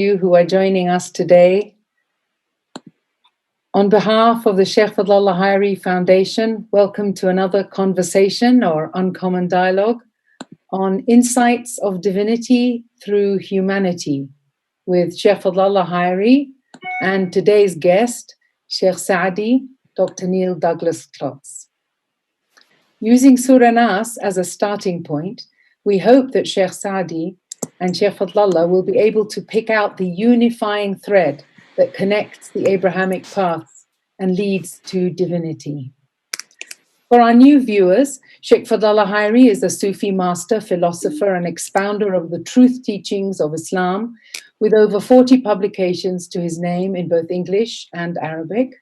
you who are joining us today. On behalf of the Shaykh Fadhlalla Haeri Foundation, welcome to another conversation or uncommon dialogue on insights of divinity through humanity with Shaykh Fadhlalla Haeri and today's guest, Shaykh Saadi, Dr. Neil Douglas Klotz. Using Surah an-Naas as a starting point, we hope that Shaykh Saadi and Shaykh Fadhlalla will be able to pick out the unifying thread that connects the Abrahamic paths and leads to divinity. For our new viewers, Shaykh Fadhlalla Haeri is a Sufi master, philosopher, and expounder of the truth teachings of Islam, with over 40 publications to his name in both English and Arabic.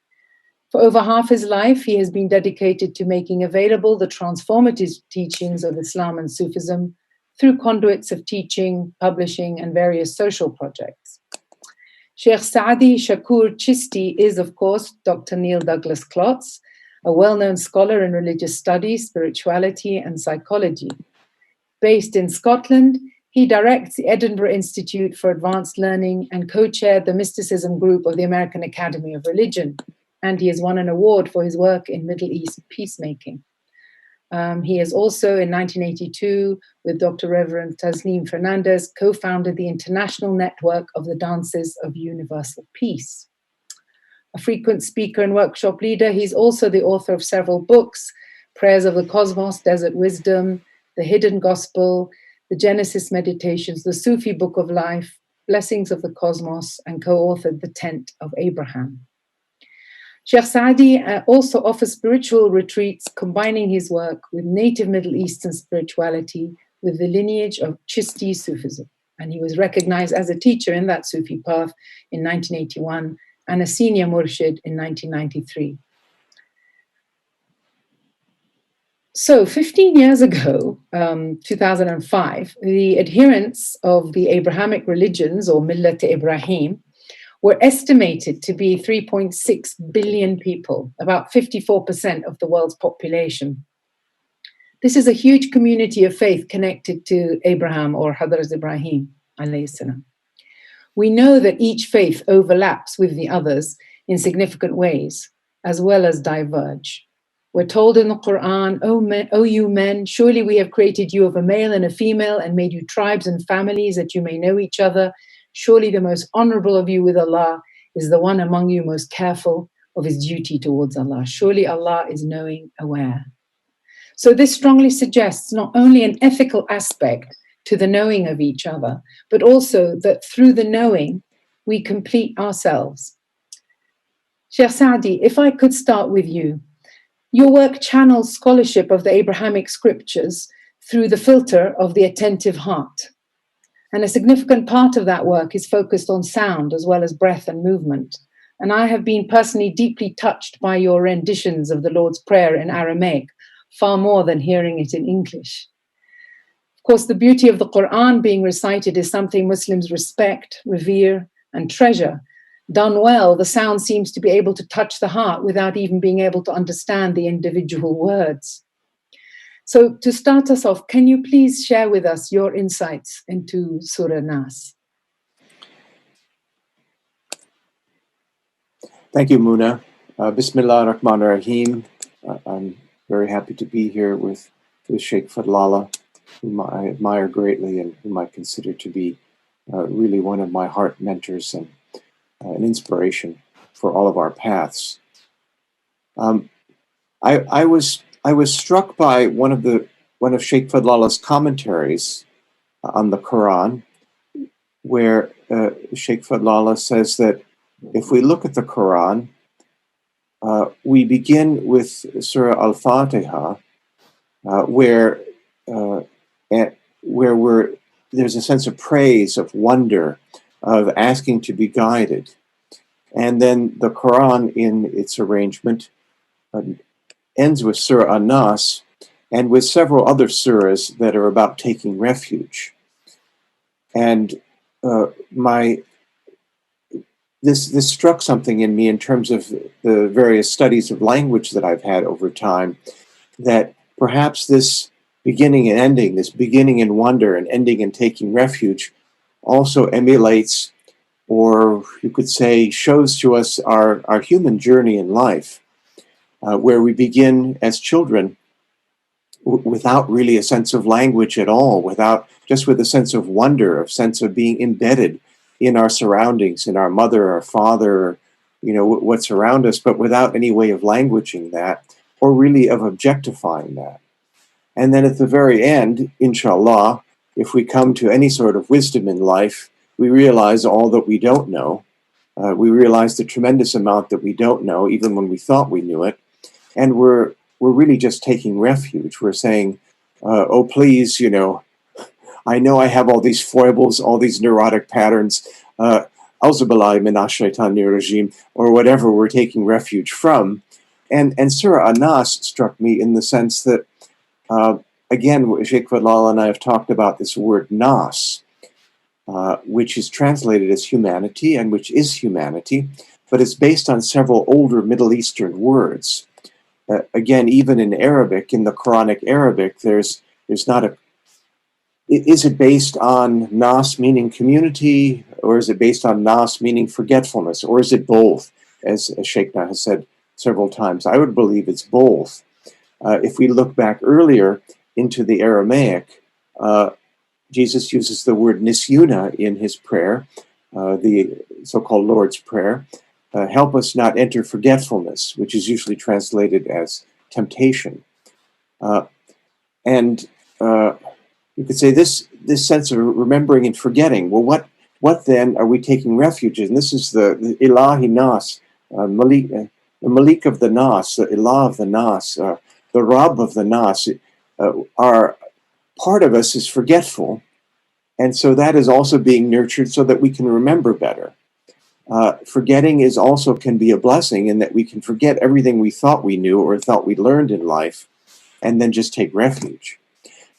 For over half his life, he has been dedicated to making available the transformative teachings of Islam and Sufism through conduits of teaching, publishing, and various social projects. Shaykh Saadi Shakur Chisti is, of course, Dr. Neil Douglas Klotz, a well-known scholar in religious studies, spirituality, and psychology. Based in Scotland, he directs the Edinburgh Institute for Advanced Learning and co-chaired the Mysticism Group of the American Academy of Religion, and he has won an award for his work in Middle East peacemaking. He has also, in 1982, with Dr. Reverend Tasneem Fernandez, co-founded the International Network of the Dances of Universal Peace. A frequent speaker and workshop leader, he's also the author of several books: Prayers of the Cosmos, Desert Wisdom, The Hidden Gospel, The Genesis Meditations, The Sufi Book of Life, Blessings of the Cosmos, and co-authored The Tent of Abraham. Shaykh Saadi also offers spiritual retreats, combining his work with native Middle Eastern spirituality with the lineage of Chisti Sufism. And he was recognized as a teacher in that Sufi path in 1981 and a senior murshid in 1993. So 15 years ago, 2005, the adherents of the Abrahamic religions, or Millat Ibrahim, were estimated to be 3.6 billion people, about 54% of the world's population. This is a huge community of faith connected to Abraham, or Hadrat Ibrahim alayhi salam. We know that each faith overlaps with the others in significant ways, as well as diverge. We're told in the Quran, O you men, surely we have created you of a male and a female and made you tribes and families that you may know each other. Surely the most honorable of you with Allah is the one among you most careful of his duty towards Allah. Surely Allah is knowing, aware. So this strongly suggests not only an ethical aspect to the knowing of each other, but also that through the knowing, we complete ourselves. Shaykh Saadi, if I could start with you. Your work channels scholarship of the Abrahamic scriptures through the filter of the attentive heart. And a significant part of that work is focused on sound as well as breath and movement. And I have been personally deeply touched by your renditions of the Lord's Prayer in Aramaic, far more than hearing it in English. Of course, the beauty of the Quran being recited is something Muslims respect, revere, and treasure. Done well, the sound seems to be able to touch the heart without even being able to understand the individual words. So to start us off, can you please share with us your insights into Surah an-Naas? Thank you, Muna. Bismillah ar-Rahman ar-Rahim. I'm very happy to be here with Shaykh Fadhlalla, whom I admire greatly and whom I consider to be really one of my heart mentors and an inspiration for all of our paths. I was struck by one of Shaykh Fadhlalla's commentaries on the Quran, where Shaykh Fadhlalla says that if we look at the Quran, we begin with Surah Al-Fatiha, where there's a sense of praise, of wonder, of asking to be guided. And then the Quran in its arrangement ends with Surah an-Naas and with several other surahs that are about taking refuge. And this struck something in me in terms of the various studies of language that I've had over time, that perhaps this beginning and ending, this beginning in wonder and ending in taking refuge, also emulates or you could say shows to us our human journey in life, where we begin as children without really a sense of language at all, just with a sense of wonder, a sense of being embedded in our surroundings, in our mother, our father, what's around us, but without any way of languaging that, or really of objectifying that. And then at the very end, inshallah, if we come to any sort of wisdom in life, we realize all that we don't know. We realize the tremendous amount that we don't know, even when we thought we knew it. And we're really just taking refuge. We're saying, oh, please, I know I have all these foibles, all these neurotic patterns, Auzubillahi minash shaitanir rajim, or whatever we're taking refuge from. And Surah an-Naas struck me in the sense that, again, Shaykh Fadhlalla and I have talked about this word Naas, which is translated as humanity, and which is humanity, but it's based on several older Middle Eastern words. Again, even in Arabic, in the Quranic Arabic, there's not a... Is it based on Naas meaning community, or is it based on Naas meaning forgetfulness, or is it both, as Shaykh has said several times? I would believe it's both. If we look back earlier into the Aramaic, Jesus uses the word nisyuna in his prayer, the so-called Lord's Prayer. Help us not enter forgetfulness, which is usually translated as temptation. And you could say this sense of remembering and forgetting. Well, what then are we taking refuge in? This is the Ilahi Nas, the Malik of the Nas, the Ilah of the Nas, the Rab of the Nas. Our part of us is forgetful, and so that is also being nurtured so that we can remember better. Forgetting can be a blessing in that we can forget everything we thought we knew or thought we learned in life, and then just take refuge.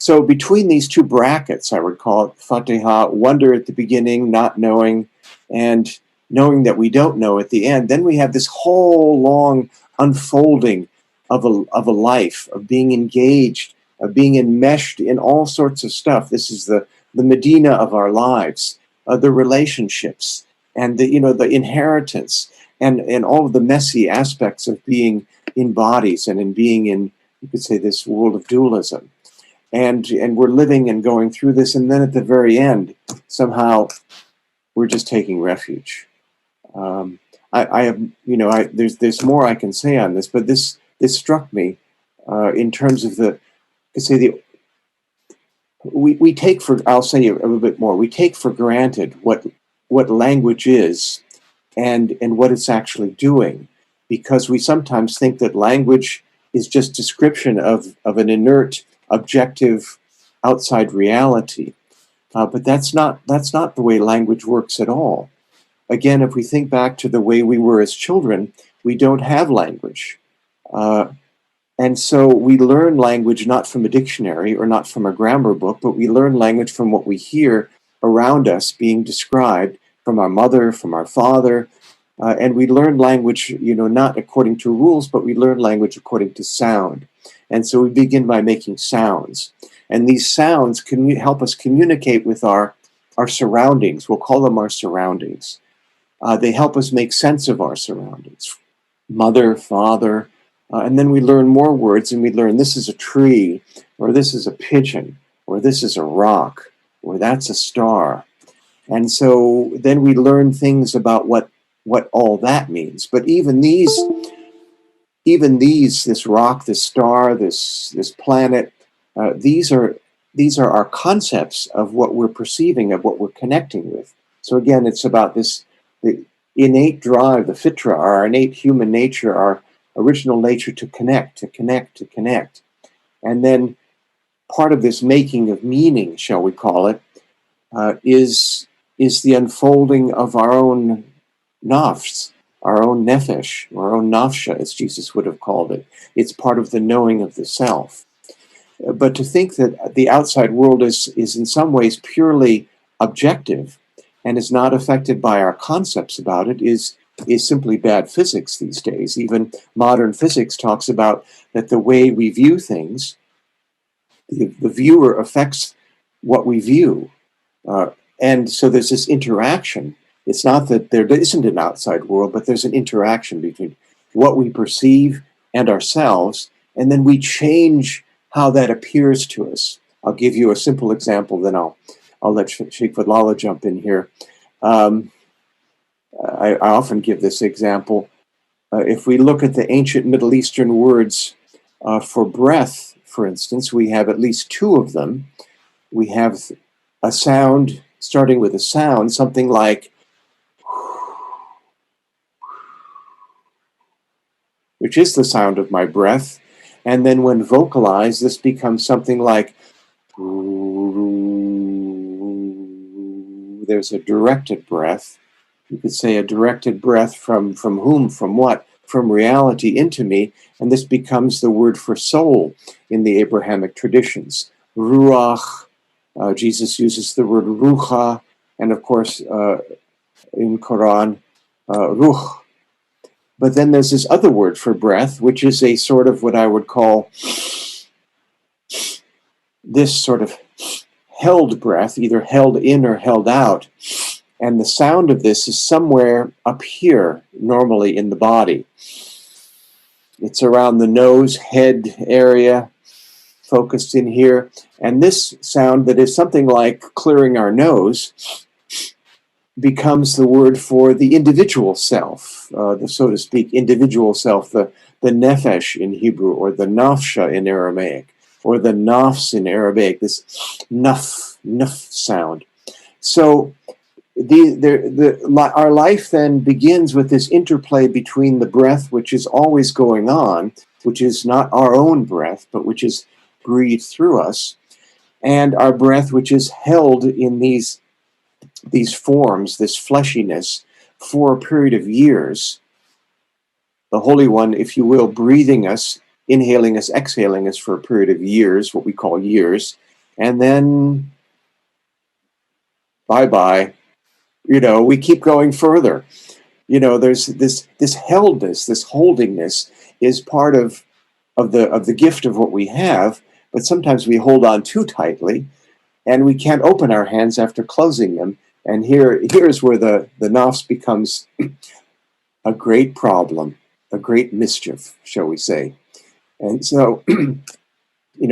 So between these two brackets, I would call it Fatiha, wonder at the beginning, not knowing, and knowing that we don't know at the end. Then we have this whole long unfolding of a life, of being engaged, of being enmeshed in all sorts of stuff. This is the Medina of our lives, the relationships, and the inheritance, and all of the messy aspects of being in bodies and in being in, you could say, this world of dualism. And we're living and going through this, and then at the very end, somehow we're just taking refuge. There's more I can say on this, but this struck me in terms of we take for, I'll say a little bit more. We take for granted what language is and what it's actually doing, because we sometimes think that language is just description of an inert, objective, outside reality. But that's not the way language works at all. Again, if we think back to the way we were as children, we don't have language. And so we learn language not from a dictionary or not from a grammar book, but we learn language from what we hear around us being described from our mother, from our father. And we learn language, not according to rules, but we learn language according to sound. And so we begin by making sounds. And these sounds can help us communicate with our surroundings. We'll call them our surroundings. They help us make sense of our surroundings. Mother, father, and then we learn more words, and we learn this is a tree, or this is a pigeon, or this is a rock, or that's a star. And so then we learn things about what all that means. But even these, this rock, this star, this planet, these are our concepts of what we're perceiving, of what we're connecting with. So again, it's about the innate drive, the fitra, our innate human nature, our original nature to connect. And then part of this making of meaning, shall we call it, is the unfolding of our own nafs, our own nefesh, or our own nafsha, as Jesus would have called it. It's part of the knowing of the self. But to think that the outside world is in some ways purely objective and is not affected by our concepts about it is simply bad physics these days. Even modern physics talks about that the way we view things, the viewer affects what we view. And so there's this interaction. It's not that there isn't an outside world, but there's an interaction between what we perceive and ourselves, and then we change how that appears to us. I'll give you a simple example, then I'll let Shaykh Fadhlalla jump in here. I often give this example. If we look at the ancient Middle Eastern words for breath, for instance, we have at least two of them. We have a sound, starting with a sound, something like, which is the sound of my breath. And then when vocalized, this becomes something like, there's a directed breath. You could say a directed breath from whom, from what? From reality into me. And this becomes the word for soul in the Abrahamic traditions. Ruach, Jesus uses the word rucha, and of course in Quran, ruh. But then there's this other word for breath, which is a sort of what I would call this sort of held breath, either held in or held out. And the sound of this is somewhere up here, normally in the body. It's around the nose, head area, focused in here. And this sound that is something like clearing our nose becomes the word for the individual self, the so to speak individual self, the nefesh in Hebrew, or the nafsha in Aramaic, or the nafs in Arabic, this nuf sound. So our life then begins with this interplay between the breath, which is always going on, which is not our own breath, but which is breathed through us, and our breath, which is held in these forms, this fleshiness, for a period of years. The Holy One, if you will, breathing us, inhaling us, exhaling us for a period of years, what we call years, and then bye-bye. We keep going further. There's this heldness, this holdingness is part of the gift of what we have, but sometimes we hold on too tightly, and we can't open our hands after closing them. And here's where the nafs becomes a great problem, a great mischief, shall we say. And so,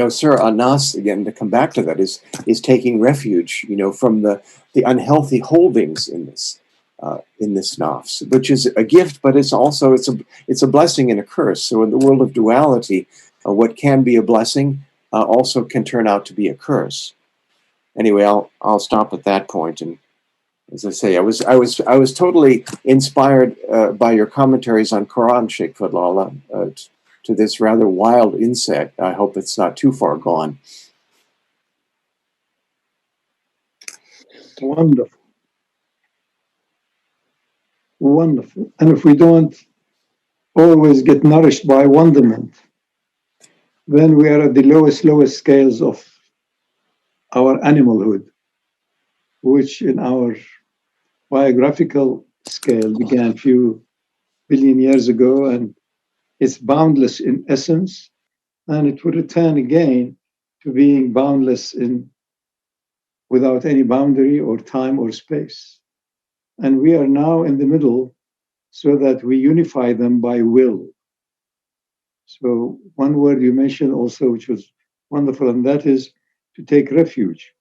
Surah an-Naas, again, to come back to that, is taking refuge, from the unhealthy holdings in this nafs, which is a gift, but it's also it's a blessing and a curse. So in the world of duality, what can be a blessing also can turn out to be a curse. Anyway, I'll stop at that point. And as I say, I was totally inspired by your commentaries on Quran, Shaykh Fadhlalla, to this rather wild insect. I hope it's not too far gone. Wonderful. Wonderful. And if we don't always get nourished by wonderment, then we are at the lowest scales of our animalhood, which in our biographical scale began a few billion years ago, and it's boundless in essence, and it will return again to being boundless without any boundary or time or space. And we are now in the middle so that we unify them by will. So one word you mentioned also, which was wonderful, and that is to take refuge.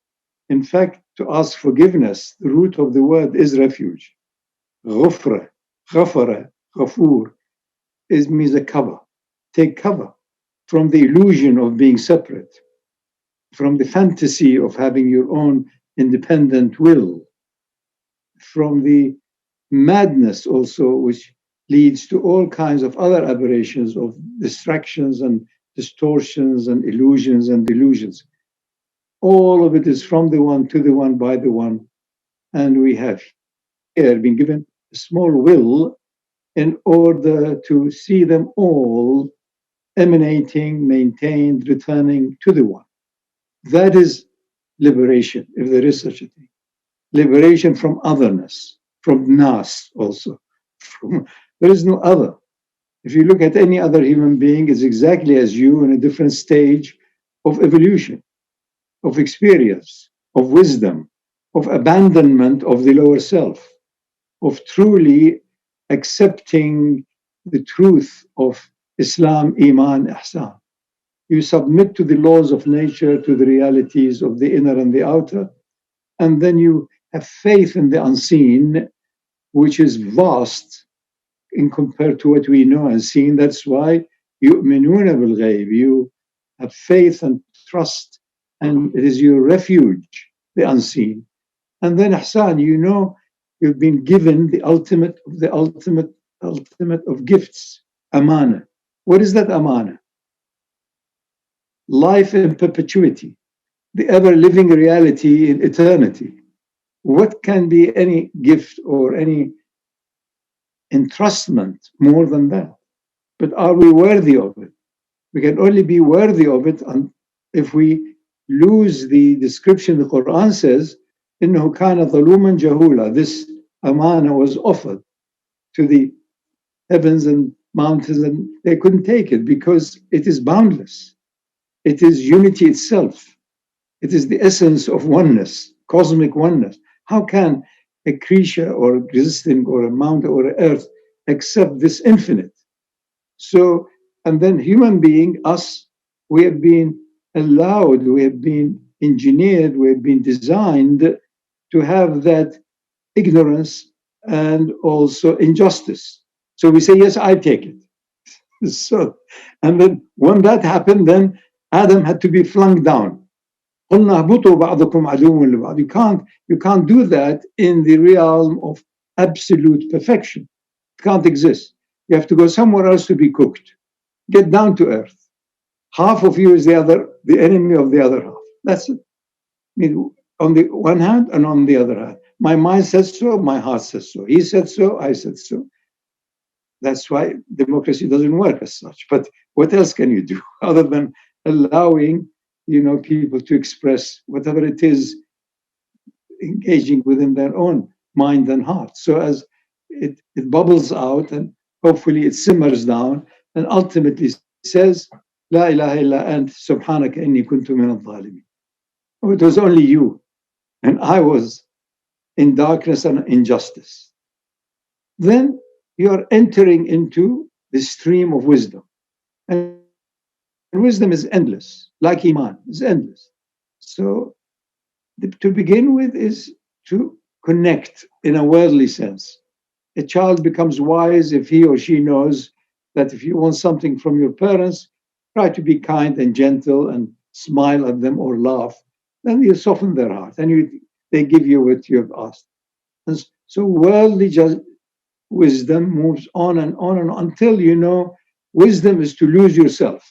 In fact, to ask forgiveness, the root of the word is refuge. Ghufra, ghafara, ghafur means a cover. Take cover from the illusion of being separate, from the fantasy of having your own independent will, from the madness also, which leads to all kinds of other aberrations of distractions and distortions and illusions and delusions. All of it is from the one, to the one, by the one. And we have here been given a small will in order to see them all emanating, maintained, returning to the one. That is liberation, if there is such a thing. Liberation from otherness, from Naas also. There is no other. If you look at any other human being, it's exactly as you in a different stage of evolution, of experience, of wisdom, of abandonment of the lower self. of truly accepting the truth of Islam, Iman, Ihsan. You submit to the laws of nature, to the realities of the inner and the outer, and then you have faith in the unseen, which is vast in compared to what we know and seen. That's why يؤمنون بالغيب. You have faith and trust, and it is your refuge, the unseen. And then ihsan, you know, you've been given the ultimate of gifts, amana. What is that amana? Life in perpetuity, the ever-living reality in eternity. What can be any gift or any entrustment more than that? But are we worthy of it? We can only be worthy of it if we lose the description the Quran says, إِنَّهُ كَانَ ظَلُومًا جَهُولًا. This amana was offered to the heavens and mountains, and they couldn't take it because it is boundless. It is unity itself. It is the essence of oneness, cosmic oneness. How can a creature or existing or a mountain or an earth accept this infinite? So, and then human being, us, we have been allowed, we have been engineered, we have been designed to have that ignorance and also injustice. So we say, yes, I take it. So, and then when that happened, then Adam had to be flung down. You can't do that in the realm of absolute perfection. It can't exist. You have to go somewhere else to be cooked. Get down to earth. Half of you is the enemy of the other half. That's it. I mean, on the one hand and on the other hand. My mind says so, my heart says so. He said so, I said so. That's why democracy doesn't work as such. But what else can you do other than allowing, people to express whatever it is, engaging within their own mind and heart. So as it bubbles out and hopefully it simmers down and ultimately says, La ilaha illa ant subhanaka inni kuntu min al-zalimin. Oh, it was only you, and I was in darkness and injustice. Then you are entering into the stream of wisdom. And wisdom is endless, like Iman, is endless. So to begin with is to connect in a worldly sense. A child becomes wise if he or she knows that if you want something from your parents, try to be kind and gentle and smile at them or laugh. Then you soften their heart and they give you what you have asked. And so worldly wisdom moves on and on and on until wisdom is to lose yourself.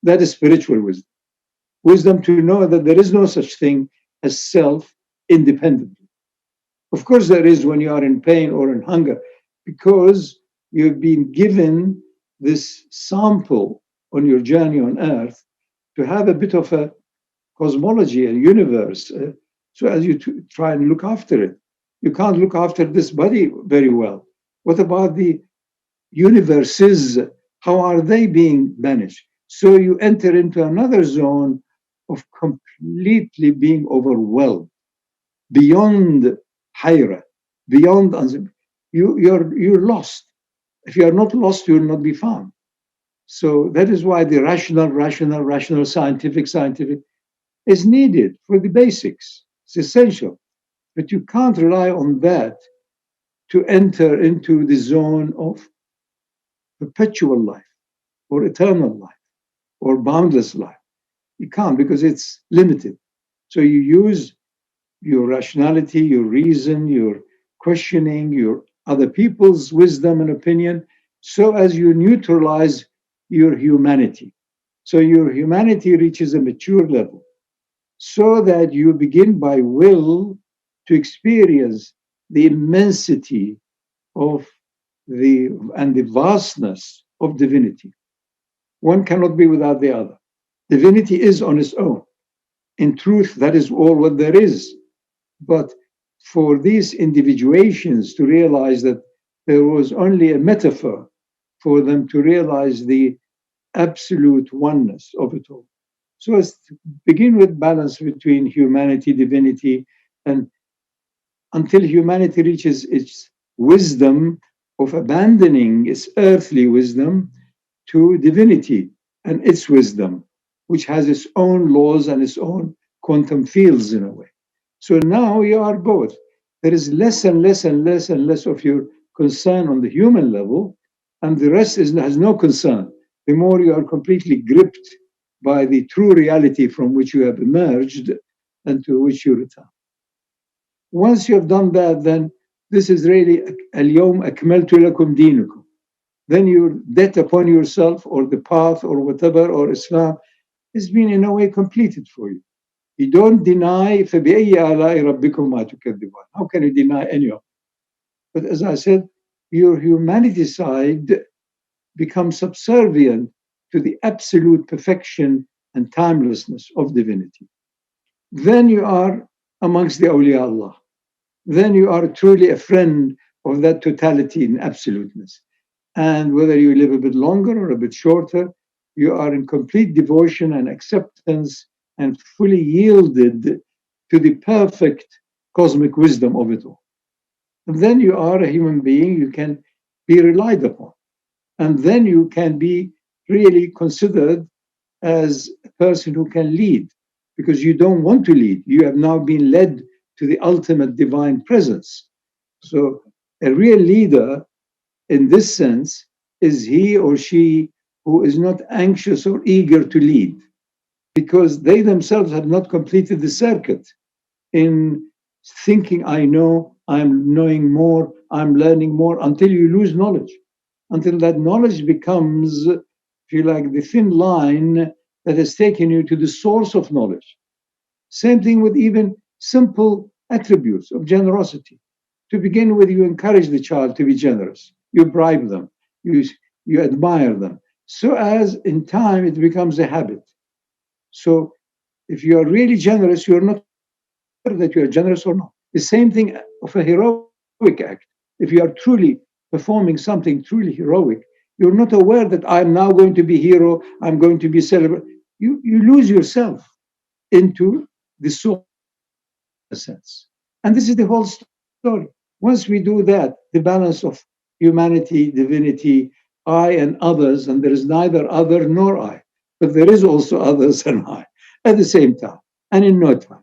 That is spiritual wisdom. Wisdom to know that there is no such thing as self independently. Of course, there is when you are in pain or in hunger, because you've been given this sample on your journey on earth to have a bit of a cosmology, a universe, so as you try and look after it. You can't look after this body very well. What about the universes? How are they being managed? So you enter into another zone of completely being overwhelmed, beyond hayra, beyond you're lost. If you are not lost, you will not be found. So that is why the rational, scientific is needed for the basics. It's essential. But you can't rely on that to enter into the zone of perpetual life or eternal life or boundless life. You can't, because it's limited. So you use your rationality, your reason, your questioning, your other people's wisdom and opinion, so as you neutralize your humanity. So your humanity reaches a mature level, so that you begin by will to experience the immensity of the vastness of divinity. One cannot be without the other. Divinity is on its own. In truth, that is all what there is. But for these individuations to realize that there was only a metaphor for them to realize the absolute oneness of it all. So as to begin with balance between humanity, divinity, and until humanity reaches its wisdom of abandoning its earthly wisdom to divinity and its wisdom, which has its own laws and its own quantum fields in a way. So now you are both. There is less and less and less and less of your concern on the human level, and the rest has no concern. The more you are completely gripped by the true reality from which you have emerged and to which you return. Once you have done that, then this is really al-yawm akmaltu lakum dinukum. Then your debt upon yourself or the path or whatever or Islam has been in a way completed for you. You don't deny فَبِأَيِّ آلَاءِ رَبِّكُمَا تُكَذِّبَانِ. How can you deny any of it? But as I said, your humanity side becomes subservient to the absolute perfection and timelessness of divinity. Then you are amongst the awliya Allah. Then you are truly a friend of that totality in absoluteness. And whether you live a bit longer or a bit shorter, you are in complete devotion and acceptance and fully yielded to the perfect cosmic wisdom of it all. And then you are a human being you can be relied upon. And then you can be really considered as a person who can lead, because you don't want to lead. You have now been led to the ultimate divine presence. So a real leader in this sense is he or she who is not anxious or eager to lead, because they themselves have not completed the circuit in thinking, I know, I'm knowing more, I'm learning more, until you lose knowledge, until that knowledge becomes, if you like, the thin line that has taken you to the source of knowledge. Same thing with even simple attributes of generosity. To begin with, you encourage the child to be generous. You bribe them. You admire them. So as in time, it becomes a habit. So if you are really generous, you are not sure that you are generous or not. The same thing of a heroic act. If you are truly performing something truly heroic, you're not aware that I'm now going to be hero, I'm going to be celebrated. You lose yourself into the soul sense. And this is the whole story. Once we do that, the balance of humanity, divinity, I and others, and there is neither other nor I, but there is also others and I at the same time and in no time.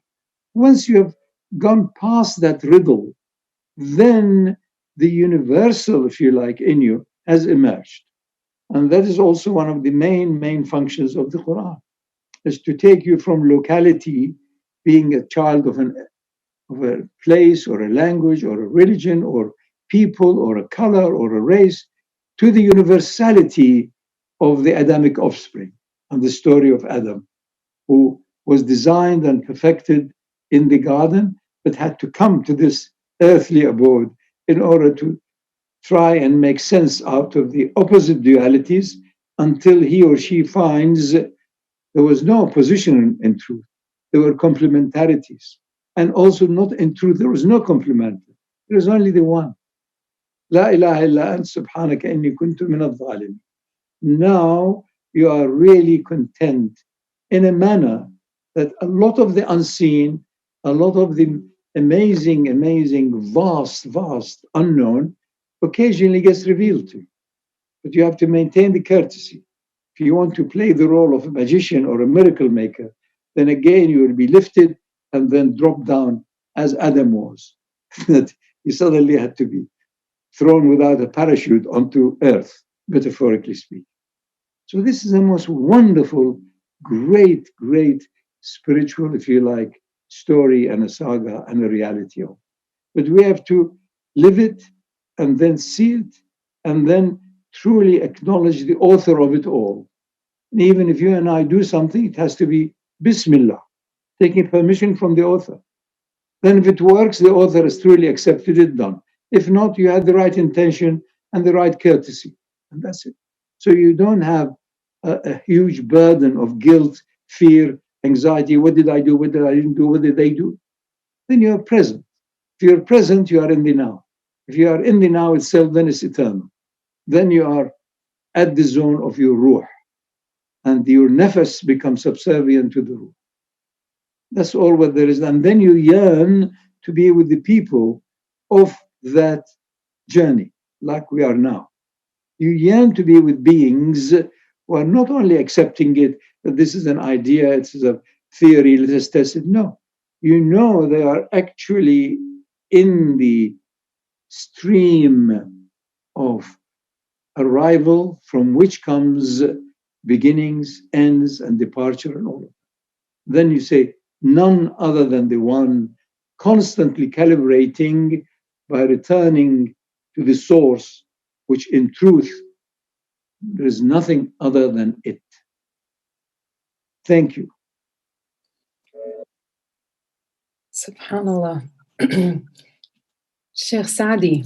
Once you have gone past that riddle, then the universal, if you like, in you has emerged. And that is also one of the main functions of the Quran, is to take you from locality, being a child of a place or a language or a religion or people or a color or a race, to the universality of the Adamic offspring and the story of Adam, who was designed and perfected in the garden, but had to come to this earthly abode in order to try and make sense out of the opposite dualities until he or she finds there was no opposition in truth. There were complementarities. And also not in truth, there was no complementary. There was only the one. La ilaha illa ant subhanaka inni kuntu min al-zalimin. Now you are really content in a manner that a lot of the unseen, a lot of the amazing, vast unknown occasionally gets revealed to you. But you have to maintain the courtesy. If you want to play the role of a magician or a miracle maker, then again you will be lifted and then drop down as Adam was. That he suddenly had to be thrown without a parachute onto earth, metaphorically speaking. So this is the most wonderful, great spiritual, if you like, story and a saga and a reality of. But we have to live it and then see it and then truly acknowledge the author of it all. And even if you and I do something, it has to be Bismillah, taking permission from the author. Then if it works, the author has truly accepted it, done. If not, you had the right intention and the right courtesy, and that's it. So you don't have a huge burden of guilt, fear, anxiety. What did I do? What did I didn't do? What did they do? Then you are present. If you're present, you are in the now. If you are in the now itself, then it's eternal. Then you are at the zone of your ruh, and your nafas becomes subservient to the ruh. That's all what there is. And then you yearn to be with the people of that journey like we are now. You yearn to be with beings who are not only accepting it, that this is an idea, it's a theory, let us test it. No, you know they are actually in the stream of arrival from which comes beginnings, ends, and departure, and all of that. Then you say, none other than the one, constantly calibrating by returning to the source, which in truth, there is nothing other than it. Thank you. Subhanallah. Sheikh Saadi,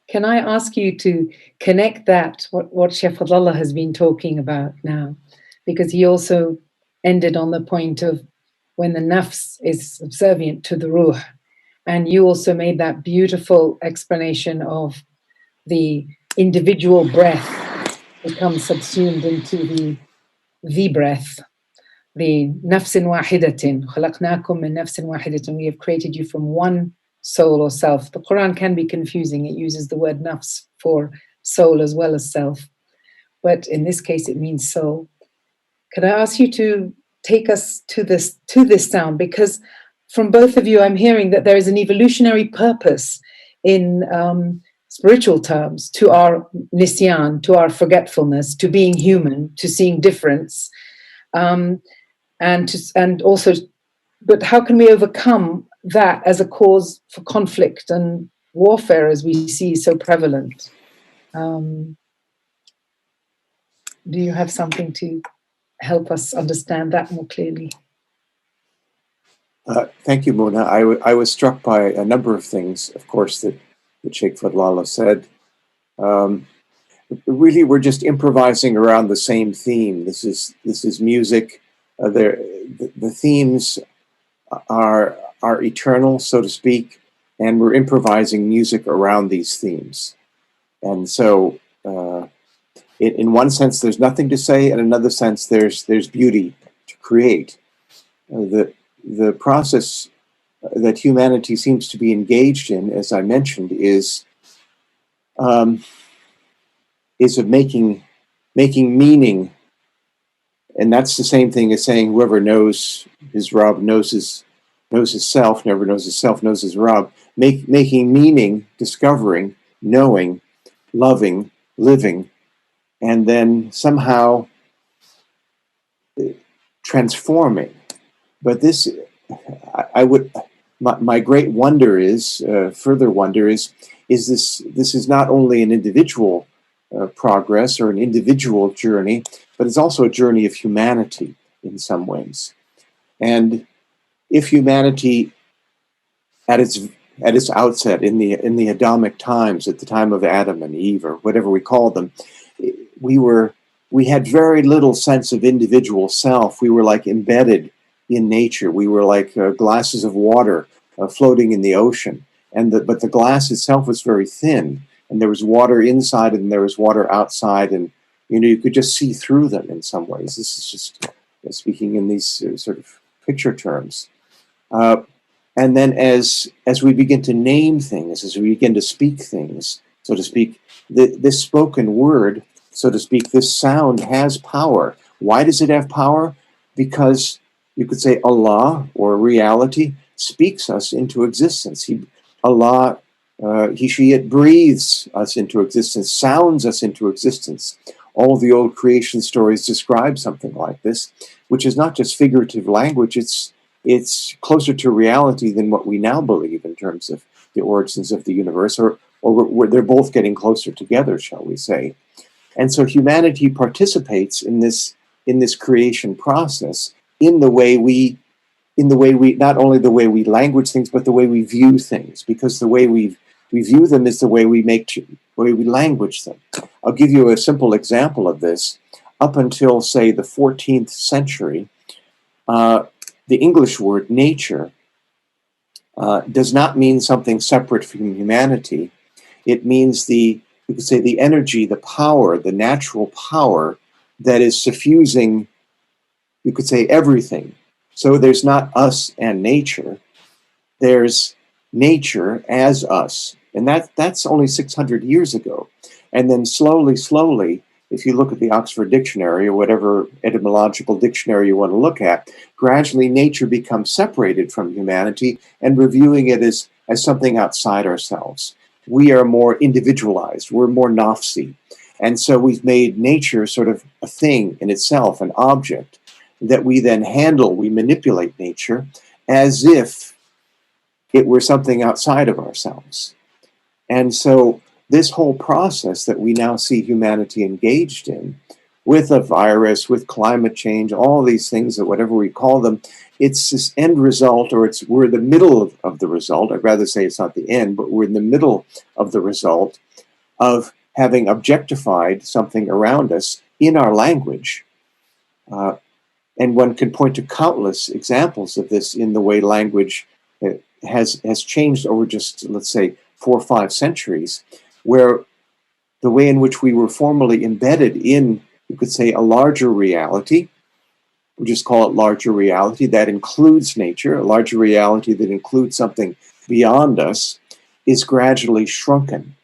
can I ask you to connect that, what Sheikh Fadhlalla has been talking about now? Because he also ended on the point of when the nafs is subservient to the ruh. And you also made that beautiful explanation of the individual breath becomes subsumed into the breath. The nafsin wahidatin, khalaqnakum min nafsin wahidatin. We have created you from one soul or self. The Quran can be confusing. It uses the word nafs for soul as well as self. But in this case, it means soul. Could I ask you to take us to this sound? Because from both of you, I'm hearing that there is an evolutionary purpose in spiritual terms to our nisyan, to our forgetfulness, to being human, to seeing difference. And also, but how can we overcome that as a cause for conflict and warfare, as we see so prevalent? Do you have something to help us understand that more clearly? Thank you, Mona. I was struck by a number of things, of course, that Shaykh Fadhlalla said. Really, we're just improvising around the same theme. This is music. The themes are eternal, so to speak, and we're improvising music around these themes. And so, in one sense, there's nothing to say. In another sense, there's beauty to create. The process that humanity seems to be engaged in, as I mentioned, is of making meaning. And that's the same thing as saying whoever knows his Rabb knows his self, never knows his self, knows his Rabb. Making meaning, discovering, knowing, loving, living, and then somehow transforming. But this, my great wonder is, further wonder is this is not only an individual progress or an individual journey, but it's also a journey of humanity in some ways. And if humanity, at its outset in the Adamic times, at the time of Adam and Eve, or whatever we call them, we had very little sense of individual self. We were like embedded in nature. We were like glasses of water floating in the ocean, but the glass itself was very thin, and there was water inside and there was water outside, and you could just see through them in some ways. This is just speaking in these sort of picture terms. And then as we begin to name things, as we begin to speak things, so to speak, this spoken word, so to speak, this sound has power. Why does it have power? Because you could say Allah, or reality, speaks us into existence. Allah, it breathes us into existence, sounds us into existence. All the old creation stories describe something like this, which is not just figurative language, it's closer to reality than what we now believe in terms of the origins of the universe, or they're both getting closer together, shall we say. And so humanity participates in this creation process in the way we not only the way we language things, but the way we view things, because the way we view them is the way we language them. I'll give you a simple example of this. Up until, say, the 14th century, the English word nature does not mean something separate from humanity. It means you could say the energy, the power, the natural power that is suffusing, you could say, everything. So there's not us and nature. There's nature as us. And that's only 600 years ago. And then slowly, if you look at the Oxford Dictionary or whatever etymological dictionary you want to look at, gradually nature becomes separated from humanity and reviewing it as something outside ourselves. We are more individualized. We're more nafsi. And so we've made nature sort of a thing in itself, an object that we then handle. We manipulate nature as if it were something outside of ourselves. And so this whole process that we now see humanity engaged in, with a virus, with climate change, all these things, or whatever we call them, it's this end result, or we're in the middle of the result. I'd rather say it's not the end, but we're in the middle of the result of having objectified something around us in our language. And one can point to countless examples of this in the way language has changed over just, let's say, 4 or 5 centuries, where the way in which we were formerly embedded in, you could say, a larger reality, we just call it larger reality, that includes nature, a larger reality that includes something beyond us, is gradually shrunken.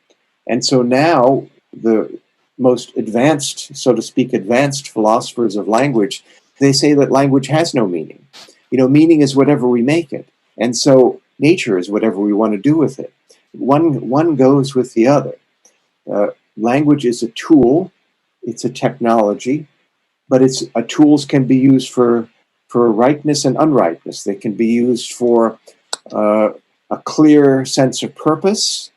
And so now the most advanced, so to speak, advanced philosophers of language, they say that language has no meaning. Meaning is whatever we make it. And so nature is whatever we want to do with it. One goes with the other. Language is a tool, it's a technology, but tools can be used for rightness and unrightness. They can be used for a clear sense of purpose,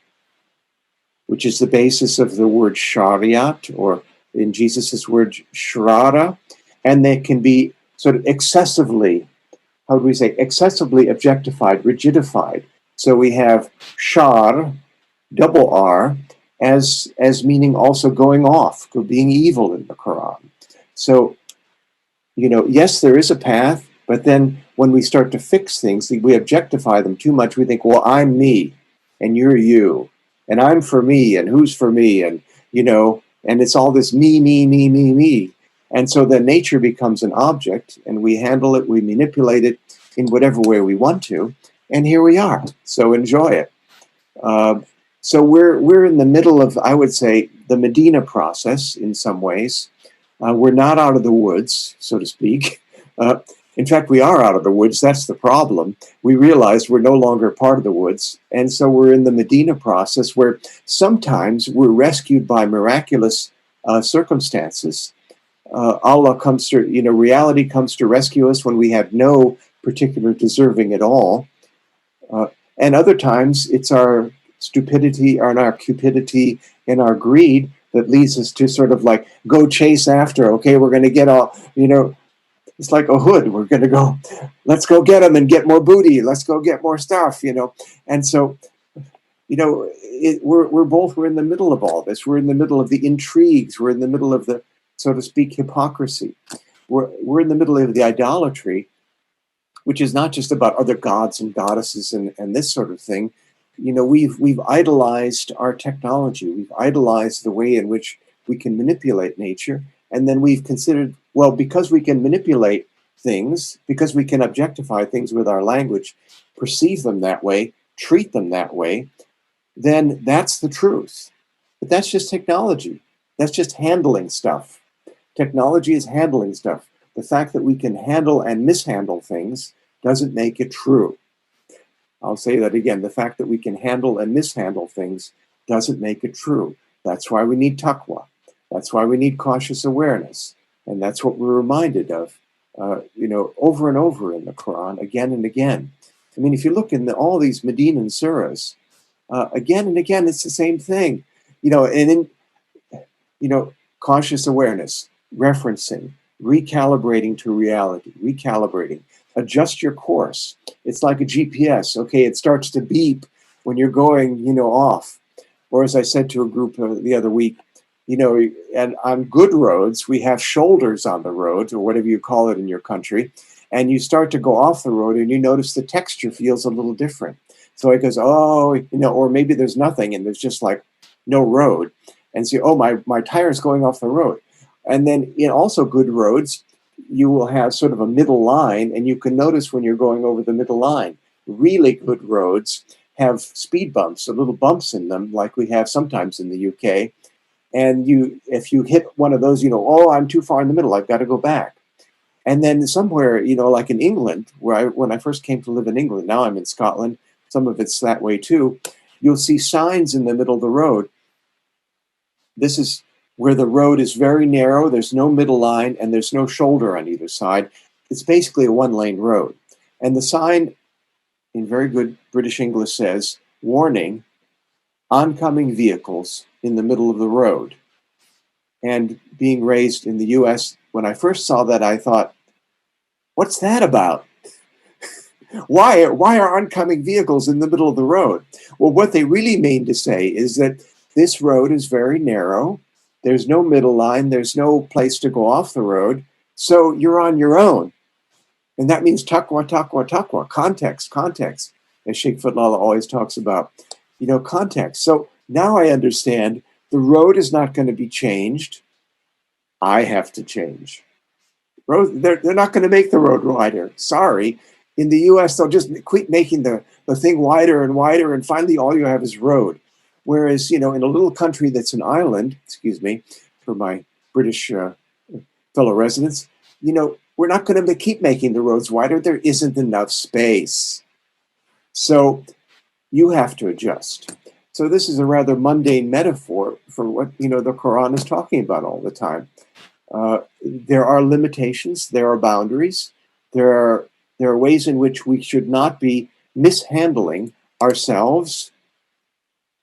which is the basis of the word shariat, or in Jesus' word shrara, and they can be sort of excessively objectified, rigidified. So we have shar, double R, as meaning also going off, being evil in the Quran. So, yes, there is a path, but then when we start to fix things, we objectify them too much. We think, well, I'm me, and you're you, and I'm for me, and who's for me, and, and it's all this me. And so then nature becomes an object, and we handle it, we manipulate it in whatever way we want to, and here we are. So enjoy it. So we're in the middle of, I would say, the Medina process in some ways. We're not out of the woods, so to speak. In fact, we are out of the woods. That's the problem. We realize we're no longer part of the woods. And so we're in the Medina process where sometimes we're rescued by miraculous circumstances. Allah comes to, reality comes to rescue us when we have no particular deserving at all. And other times it's our stupidity and our cupidity and our greed that leads us to sort of like go chase after, okay, we're going to get all, it's like a hood. We're going to go, let's go get them and get more booty. Let's go get more stuff, And so, we're in the middle of all this. We're in the middle of the intrigues. We're in the middle of the, so to speak, hypocrisy. We're in the middle of the idolatry, which is not just about other gods and goddesses and this sort of thing. We've idolized our technology. We've idolized the way in which we can manipulate nature. And then we've considered, well, because we can manipulate things, because we can objectify things with our language, perceive them that way, treat them that way, then that's the truth. But that's just technology. That's just handling stuff. Technology is handling stuff. The fact that we can handle and mishandle things doesn't make it true. I'll say that again. The fact that we can handle and mishandle things doesn't make it true. That's why we need taqwa. That's why we need cautious awareness. And that's what we're reminded of, over and over in the Quran, again and again. I mean, if you look in all these Medinan surahs, again and again, it's the same thing. Cautious awareness, referencing, recalibrating to reality, adjust your course. It's like a GPS. Okay, it starts to beep when you're going, off. Or as I said to a group the other week, and on good roads, we have shoulders on the road, or whatever you call it in your country, and you start to go off the road and you notice the texture feels a little different. So it goes, or maybe there's nothing and there's just like no road. And say, my tire's going off the road. And then in also good roads, you will have sort of a middle line, and you can notice when you're going over the middle line. Really good roads, have speed bumps, or little bumps in them, like we have sometimes in the UK. And if you hit one of those, oh, I'm too far in the middle, I've got to go back. And then somewhere, like in England, when I first came to live in England, now I'm in Scotland, some of it's that way too, you'll see signs in the middle of the road. This is where the road is very narrow, there's no middle line, and there's no shoulder on either side. It's basically a one-lane road. And the sign, in very good British English, says, warning, oncoming vehicles in the middle of the road. And being raised in the US, when I first saw that, I thought, what's that about? Why are oncoming vehicles in the middle of the road? Well, what they really mean to say is that this road is very narrow. There's no middle line. There's no place to go off the road. So you're on your own. And that means taqwa, taqwa, taqwa, context, as Shaykh Fadhlalla always talks about, context. So now I understand the road is not going to be changed. I have to change. They're not going to make the road wider. Sorry. In the US, they'll just keep making the thing wider and wider, and finally all you have is road. Whereas, in a little country that's an island, excuse me, for my British fellow residents, we're not going to keep making the roads wider. There isn't enough space. So you have to adjust. So this is a rather mundane metaphor for what, the Quran is talking about all the time. There are limitations. There are boundaries. There are ways in which we should not be mishandling ourselves,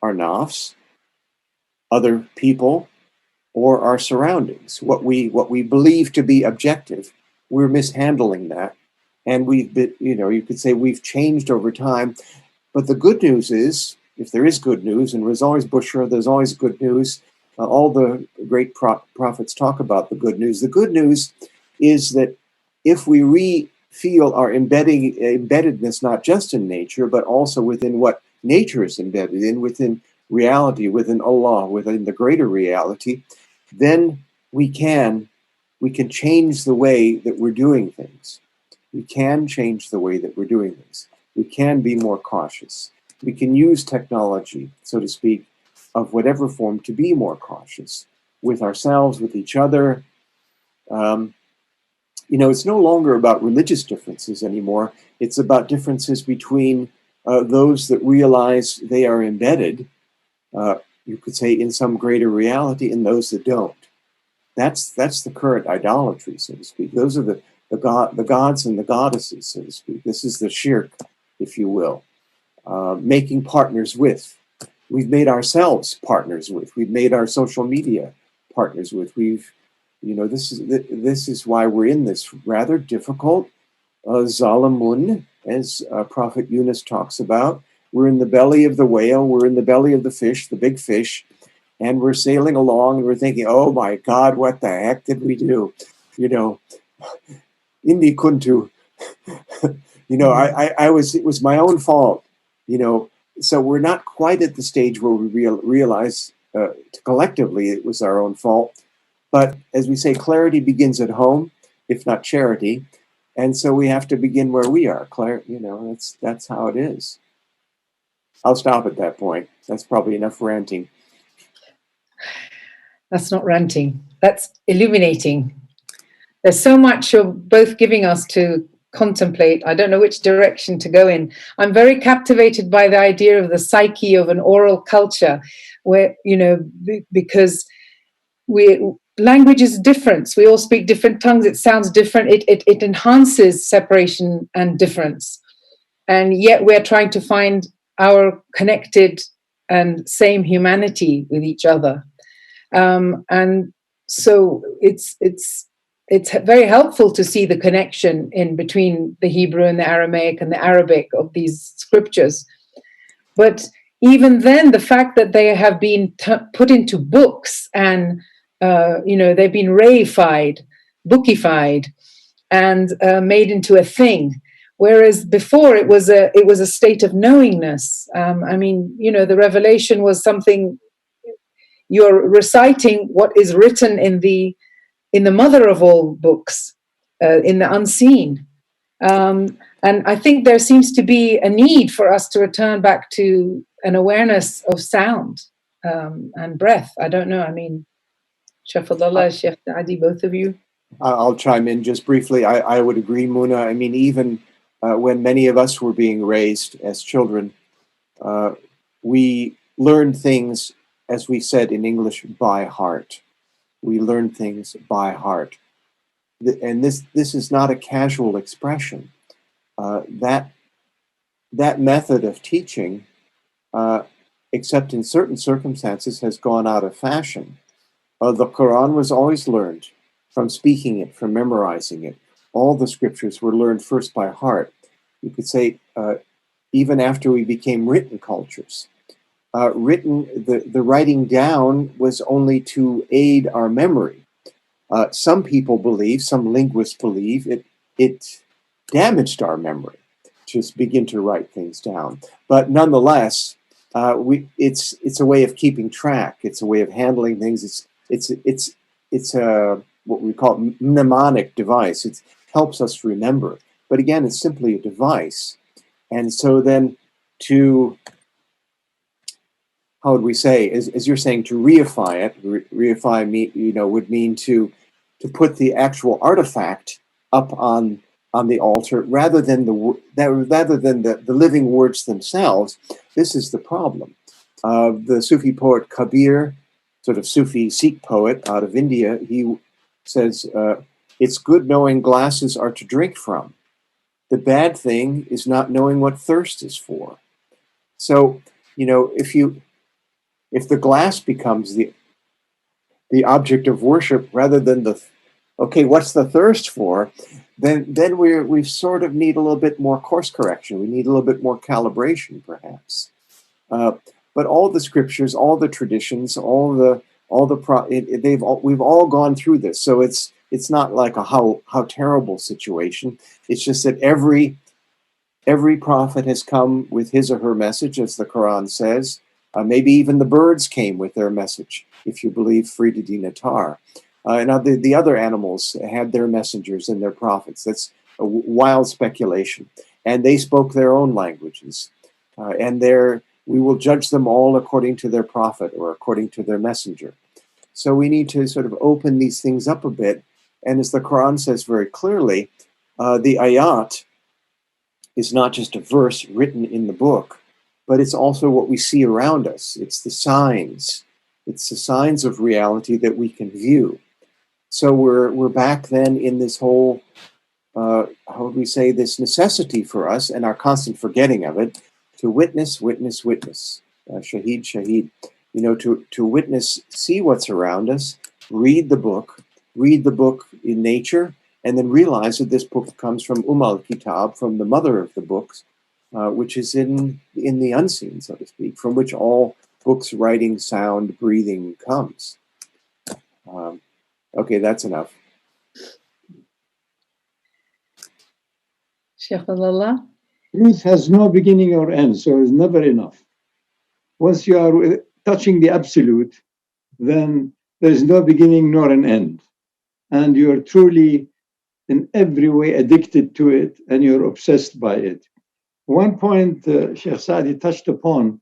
our nafs, other people, or our surroundings. What we believe to be objective, we're mishandling that, and we've been, you could say we've changed over time. But the good news is, if there is good news, and there's always Bushra, there's always good news. All the great prophets talk about the good news. The good news is that if we feel our embeddedness not just in nature, but also within what nature is embedded in, within reality, within Allah, within the greater reality, then we can change the way that we're doing things. We can change the way that we're doing things. We can be more cautious. We can use technology, so to speak, of whatever form to be more cautious with ourselves, with each other. It's no longer about religious differences anymore. It's about differences between those that realize they are embedded, you could say, in some greater reality, and those that don't. That's the current idolatry, so to speak. Those are the gods and the goddesses, so to speak. This is the shirk, if you will. Making partners with. We've made ourselves partners with. We've made our social media partners with. This is why we're in this rather difficult zalamun, as Prophet Yunus talks about. We're in the belly of the whale. We're in the belly of the fish, the big fish, and we're sailing along. And we're thinking, "Oh my God, what the heck did we do?" Indi kuntu. It was my own fault. So we're not quite at the stage where we realize collectively it was our own fault. But as we say, clarity begins at home, if not charity. And so we have to begin where we are. That's how it is. I'll stop at that point. That's probably enough ranting. That's not ranting. That's illuminating. There's so much you're both giving us to contemplate. I don't know which direction to go in. I'm very captivated by the idea of the psyche of an oral culture, where, because language is different. We all speak different tongues. It sounds different. It enhances separation and difference. And yet we're trying to find our connected and same humanity with each other. And so it's very helpful to see the connection in between the Hebrew and the Aramaic and the Arabic of these scriptures. But even then, the fact that they have been put into books and they've been reified, bookified, and made into a thing, whereas before it was a state of knowingness. The revelation was something you're reciting what is written in the mother of all books, in the unseen. And I think there seems to be a need for us to return back to an awareness of sound and breath. I don't know. I mean, Shaykh Fadhlalla, Shaykh Saadi, both of you. I'll chime in just briefly. I would agree, Muna. I mean, even when many of us were being raised as children, we learned things, as we said in English, by heart. We learn things by heart. And this is not a casual expression. That method of teaching, except in certain circumstances, has gone out of fashion. The Quran was always learned from speaking it, from memorizing it. All the scriptures were learned first by heart. You could say, even after we became written cultures. The writing down was only to aid our memory. Some people believe, some linguists believe, it damaged our memory to begin to write things down. But nonetheless, it's a way of keeping track. It's a way of handling things. It's a what we call mnemonic device. It helps us remember. But again, it's simply a device. And so then to, how would we say, as you're saying, to reify it, reify would mean to put the actual artifact up on the altar rather than the living words themselves. This is the problem. The Sufi poet Kabir, sort of Sufi Sikh poet out of India, he says, it's good knowing glasses are to drink from. The bad thing is not knowing what thirst is for. So, if the glass becomes the object of worship rather than what's the thirst for, then we sort of need a little bit more course correction. We need a little bit more calibration, perhaps. But all the scriptures, all the traditions, we've all gone through this. So it's not like a how terrible situation. It's just that every prophet has come with his or her message, as the Quran says. Maybe even the birds came with their message, if you believe Friedrich Natar. And the other animals had their messengers and their prophets. That's a wild speculation. And they spoke their own languages. We will judge them all according to their prophet or according to their messenger. So we need to sort of open these things up a bit. And as the Quran says very clearly, the ayat is not just a verse written in the book, but it's also what we see around us. It's the signs. It's the signs of reality that we can view. So we're back then in this whole, how would we say, this necessity for us and our constant forgetting of it, to witness, witness, witness. Shaheed, shaheed. To witness, see what's around us, read the book in nature, and then realize that this book comes from al-Kitab, from the mother of the books, which is in the unseen, so to speak, from which all books, writing, sound, breathing comes. Okay, that's enough. Shaykh Fadhlalla? Truth has no beginning or end, so it's never enough. Once you are touching the absolute, then there is no beginning nor an end. And you're truly in every way addicted to it, and you're obsessed by it. One point Shaykh Saadi touched upon,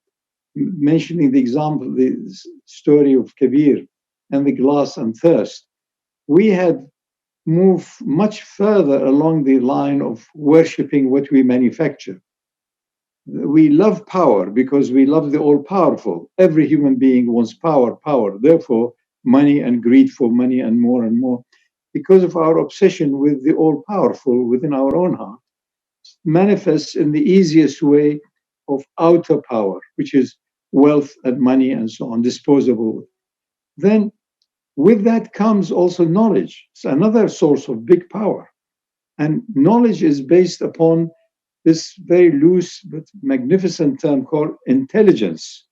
mentioning the example, the story of Kabir and the glass and thirst. We had moved much further along the line of worshipping what we manufacture. We love power because we love the all-powerful. Every human being wants power. Therefore, money and greed for money and more, because of our obsession with the all-powerful within our own heart, manifests in the easiest way of outer power, which is wealth and money and so on, disposable. Then with that comes also knowledge. It's another source of big power. And knowledge is based upon this very loose but magnificent term called intelligence.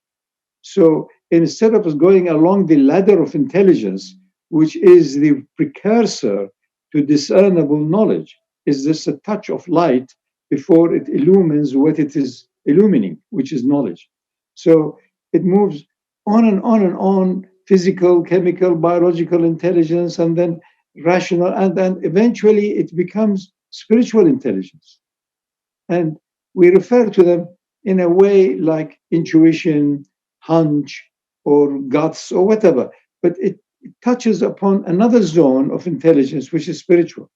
So instead of us going along the ladder of intelligence, which is the precursor to discernible knowledge, is this a touch of light before it illumines what it is illumining, which is knowledge. So it moves on and on and on, physical, chemical, biological intelligence, and then rational, and then eventually it becomes spiritual intelligence. And we refer to them in a way like intuition, hunch, or guts, or whatever. But it touches upon another zone of intelligence, which is spiritual.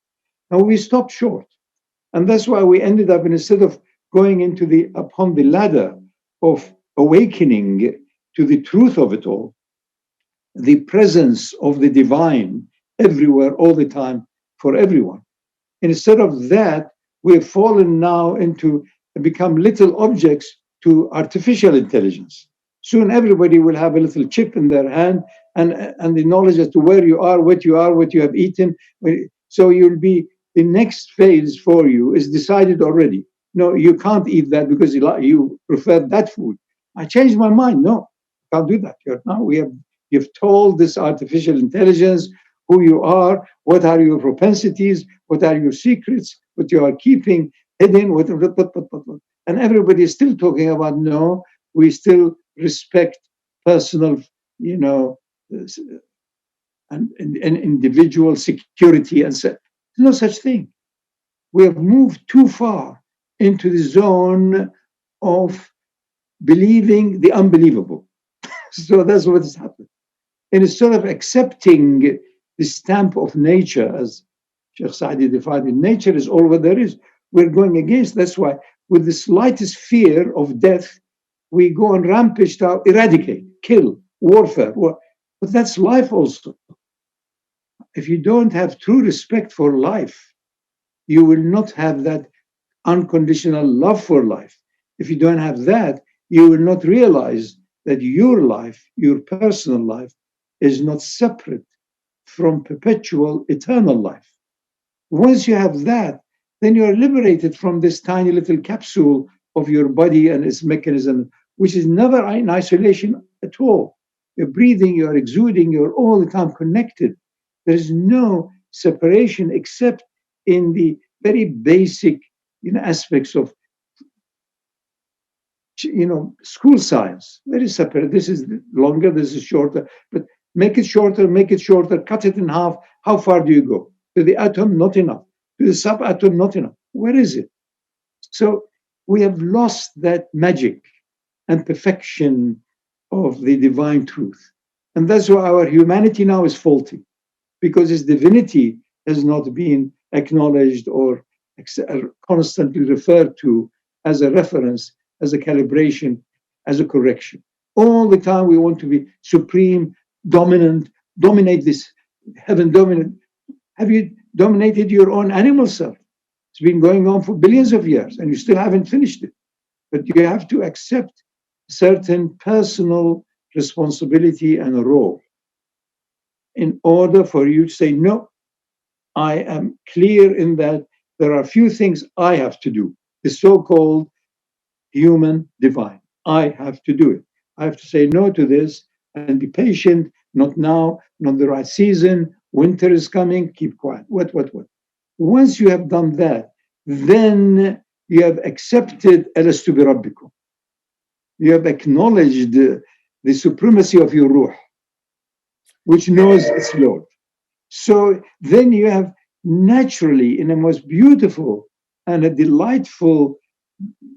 And we stopped short. And that's why we ended up, instead of going into upon the ladder of awakening to the truth of it all, the presence of the divine everywhere, all the time, for everyone. Instead of that, we've fallen now into become little objects to artificial intelligence. Soon everybody will have a little chip in their hand and the knowledge as to where you are, what you have eaten. So you'll be, the next phase for you is decided already. No, you can't eat that because you prefer that food. I changed my mind. No, can't do that. You've told this artificial intelligence who you are, what are your propensities, what are your secrets, what you are keeping hidden, and everybody is still talking about, no, we still respect personal, and individual security, and so there's no such thing. We have moved too far into the zone of believing the unbelievable. So that's what has happened. And instead of accepting the stamp of nature, as Shaykh Saadi defined it, nature is all what there is. We're going against. That's why, with the slightest fear of death, we go on rampage to eradicate, kill, warfare. But that's life also. If you don't have true respect for life, you will not have that unconditional love for life. If you don't have that, you will not realize that your life, your personal life, is not separate from perpetual eternal life. Once you have that, then you are liberated from this tiny little capsule of your body and its mechanism, which is never in isolation at all. You're breathing, you're exuding, you're all the time connected. There is no separation except in the very basic aspects of school science. Very separate. This is longer, this is shorter, but make it shorter, cut it in half. How far do you go? To the atom, not enough. To the subatom, not enough. Where is it? So we have lost that magic and perfection of the divine truth. And that's why our humanity now is faulty, because its divinity has not been acknowledged or constantly referred to as a reference, as a calibration, as a correction. All the time we want to be supreme, dominant, dominate this heaven, dominant. Have you dominated your own animal self? It's been going on for billions of years and you still haven't finished it. But you have to accept certain personal responsibility and a role in order for you to say, no, I am clear in that there are a few things I have to do. The so-called human divine. I have to do it. I have to say no to this and be patient, not now, not the right season, winter is coming, keep quiet, what. Once you have done that, then you have accepted Alastu bi Rabbikum. You have acknowledged the supremacy of your ruh, which knows its Lord. So then you have naturally, in a most beautiful and a delightful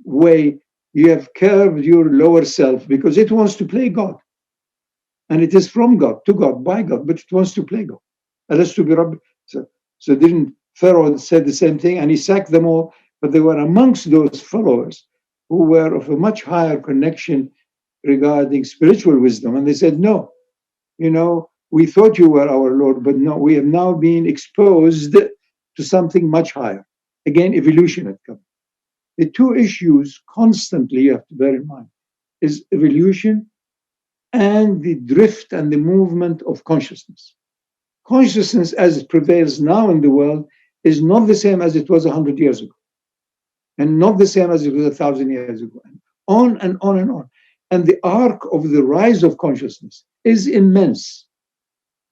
way, you have curved your lower self because it wants to play God. And it is from God, to God, by God, but it wants to play God. Alastu bi Rabbi. So didn't Pharaoh said the same thing and he sacked them all, but they were amongst those followers who were of a much higher connection regarding spiritual wisdom. And they said, no, we thought you were our Lord, but no, we have now been exposed to something much higher. Again, evolution had come. The two issues constantly you have to bear in mind is evolution and the drift and the movement of consciousness. Consciousness as it prevails now in the world is not the same as it was 100 years ago, and not the same as it was 1,000 years ago, and on and on and on. And the arc of the rise of consciousness is immense.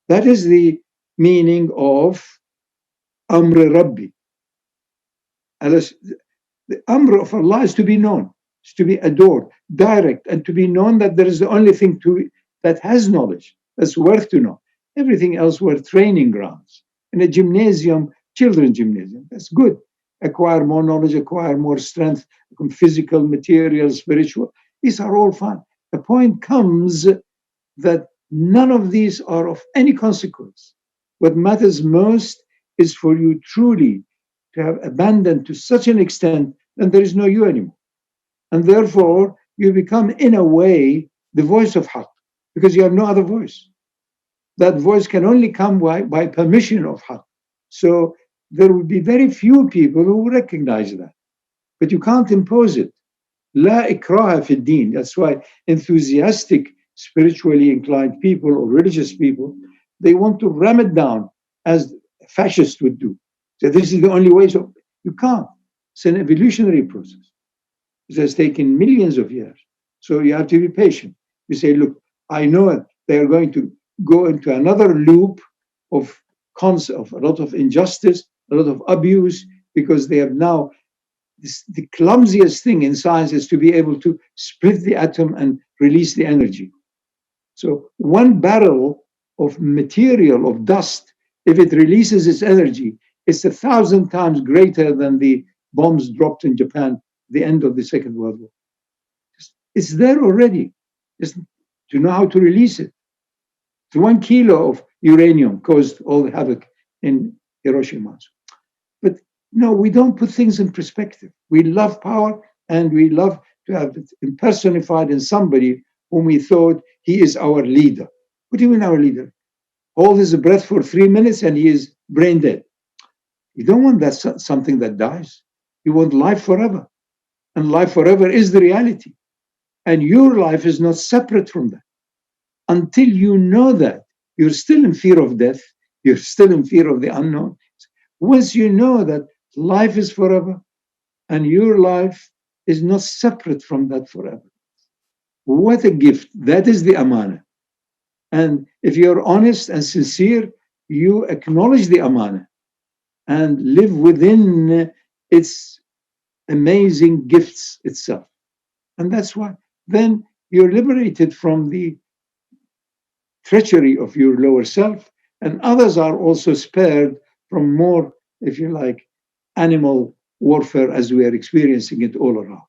That is the meaning of Amr Rabbi. The Amr of Allah is to be known, is to be adored, direct, and to be known that there is the only thing that has knowledge, that's worth to know. Everything else were training grounds. In a gymnasium, children's gymnasium, that's good. acquire more knowledge, acquire more strength, physical, material, spiritual. These are all fine. The point comes that none of these are of any consequence. What matters most is for you truly to have abandoned to such an extent that there is no you anymore. And therefore, you become, in a way, the voice of Haqq, because you have no other voice. That voice can only come by permission of Haqq. So there will be very few people who will recognize that. But you can't impose it. La ikraha fi din. That's why enthusiastic, spiritually inclined people or religious people, they want to ram it down as fascists would do. So this is the only way. So you can't. It's an evolutionary process. It has taken millions of years. So you have to be patient. You say, look, I know they are going to go into another loop of a lot of injustice, a lot of abuse, because they have now the clumsiest thing in science is to be able to split the atom and release the energy. So one barrel of material, of dust, if it releases its energy, it's 1,000 times greater than the bombs dropped in Japan, the end of the Second World War. It's there already. Just to know how to release it. So 1 kilo of uranium caused all the havoc in Hiroshima. But no, we don't put things in perspective. We love power, and we love to have it impersonified in somebody whom we thought he is our leader. What do you mean our leader? Hold his breath for 3 minutes and he is brain dead. You don't want that something that dies. You want life forever. And life forever is the reality. And your life is not separate from that. Until you know that, you're still in fear of death. You're still in fear of the unknown. Once you know that life is forever and your life is not separate from that forever. What a gift. That is the amana. And if you're honest and sincere, you acknowledge the amana and live within its amazing gifts itself. And that's why then you're liberated from the treachery of your lower self, and others are also spared from more, if you like, animal warfare as we are experiencing it all around.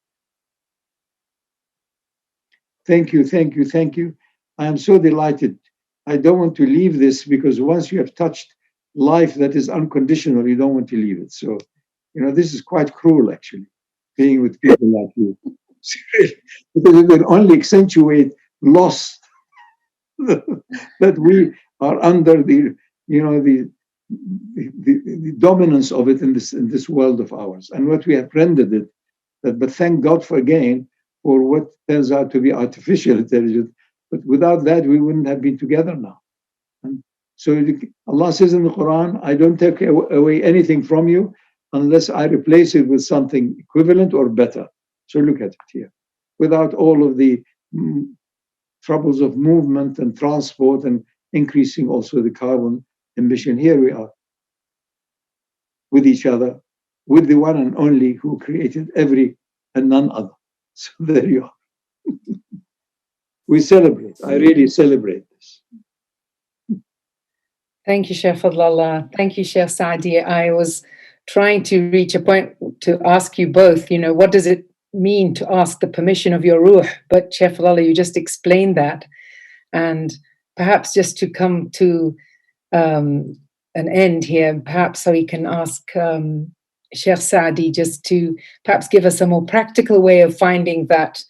Thank you, thank you, thank you. I am so delighted. I don't want to leave this, because once you have touched life that is unconditional, you don't want to leave it. So, this is quite cruel, actually, being with people like you. Because it will only accentuate loss that we are under the dominance of it in this world of ours, and what we have rendered it. But thank God for what turns out to be artificial intelligence. But without that, we wouldn't have been together now. And so Allah says in the Quran, I don't take away anything from you unless I replace it with something equivalent or better. So look at it here. Without all of the troubles of movement and transport and increasing also the carbon emission, here we are with each other, with the one and only who created every and none other. So there you are. We celebrate. I really celebrate this. Thank you, Shaykh Fadhlalla. Thank you, Shaykh Saadi. I was trying to reach a point to ask you both, what does it mean to ask the permission of your ruh? But Shaykh Fadhlalla, you just explained that. And perhaps just to come to an end here, perhaps so we can ask Shaykh Saadi just to perhaps give us a more practical way of finding that,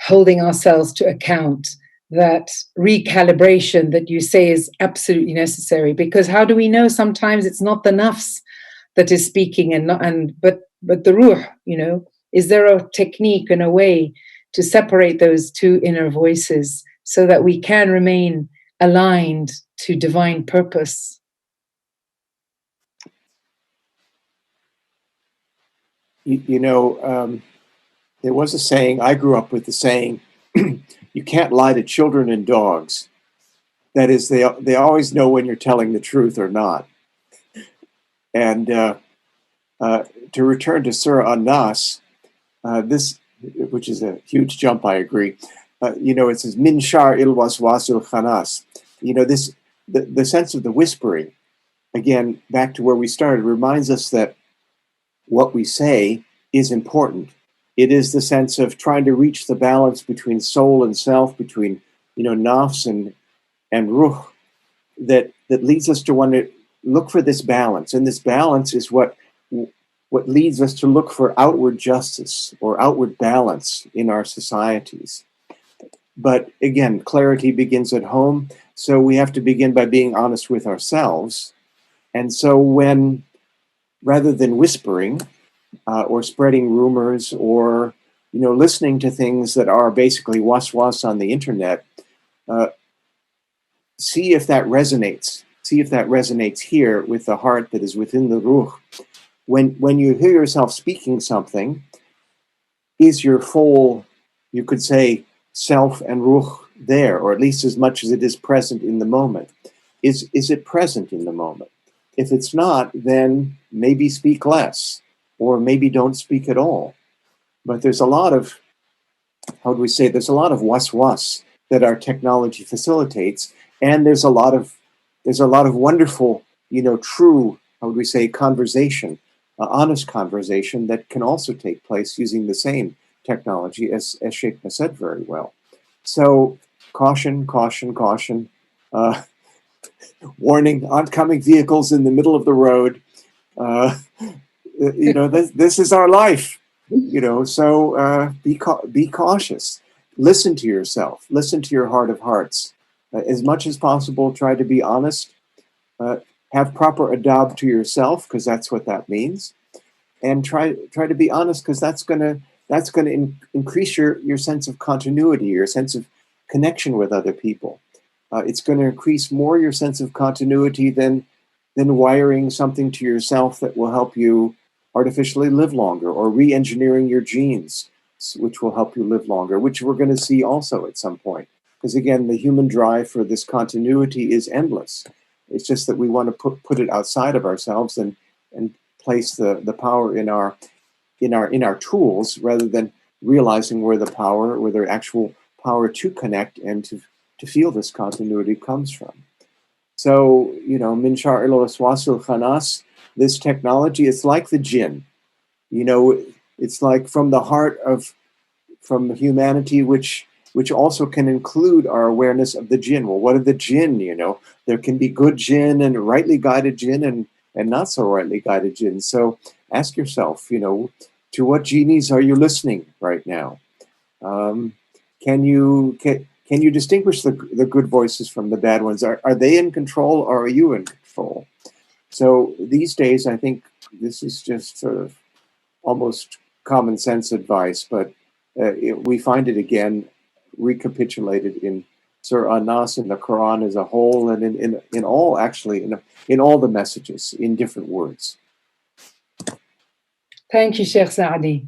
holding ourselves to account, that recalibration that you say is absolutely necessary. Because how do we know? Sometimes it's not the nafs that is speaking, but the ruh. Is there a technique and a way to separate those two inner voices so that we can remain aligned to divine purpose? There was a saying, I grew up with the saying, you can't lie to children and dogs. That is, they always know when you're telling the truth or not. And to return to Surah an-Naas, this, which is a huge jump, I agree. It says, min shar il waswasil khanas. The sense of the whispering, again, back to where we started, reminds us that what we say is important. It is the sense of trying to reach the balance between soul and self, between, nafs and ruh, that leads us to want to look for this balance. And this balance is what leads us to look for outward justice or outward balance in our societies. But again, clarity begins at home. So we have to begin by being honest with ourselves. And so when, rather than whispering or spreading rumors or, listening to things that are basically was-was on the internet, see if that resonates. See if that resonates here with the heart that is within the ruh. When you hear yourself speaking something, is your full, you could say, self and ruh there, or at least as much as it is present in the moment? Is it present in the moment? If it's not, then maybe speak less, or maybe don't speak at all. But there's a lot of, there's a lot of was-was that our technology facilitates, and there's a lot of wonderful, true, conversation, honest conversation that can also take place using the same technology, as Shaykh has said very well. So caution, caution, caution. Warning, oncoming vehicles in the middle of the road. This is our life. So be cautious. Listen to yourself. Listen to your heart of hearts. As much as possible, try to be honest. Have proper adab to yourself, because that's what that means. And try to be honest, because that's going to increase your sense of continuity, your sense of connection with other people. It's going to increase more your sense of continuity than wiring something to yourself that will help you artificially live longer, or re-engineering your genes, which will help you live longer, which we're going to see also at some point. Because again, the human drive for this continuity is endless. It's just that we want to put it outside of ourselves and place the power in our tools, rather than realizing where the actual power to connect and to feel this continuity comes from. So, min shar il-waswasil khanas, this technology, it's like the jinn. It's like from the heart from humanity, which also can include our awareness of the jinn. Well, what are the jinn? There can be good jinn and rightly guided jinn and not so rightly guided jinn. So ask yourself, to what genies are you listening right now? Can you distinguish the good voices from the bad ones? Are they in control, or are you in control? So these days, I think this is just sort of almost common sense advice, but we find it again recapitulated in Surah an-Naas, in the Quran as a whole, and in all, actually, in all the messages, in different words. Thank you, Shaykh Saadi.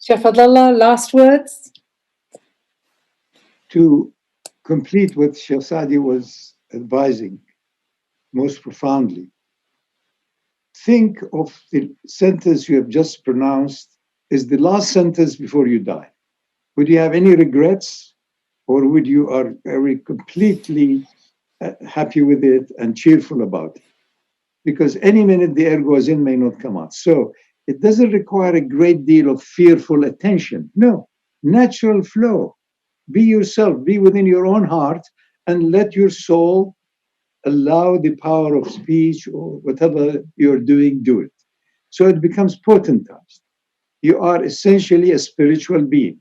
Shaykh Fadhlalla, last words? To complete what Shaykh Saadi was advising most profoundly, think of the sentence you have just pronounced as the last sentence before you die. Would you have any regrets, or are we completely happy with it and cheerful about it? Because any minute the air goes in, may not come out. So it doesn't require a great deal of fearful attention. No, natural flow. Be yourself, be within your own heart, and let your soul allow the power of speech or whatever you're doing, do it. So it becomes potentized. You are essentially a spiritual being,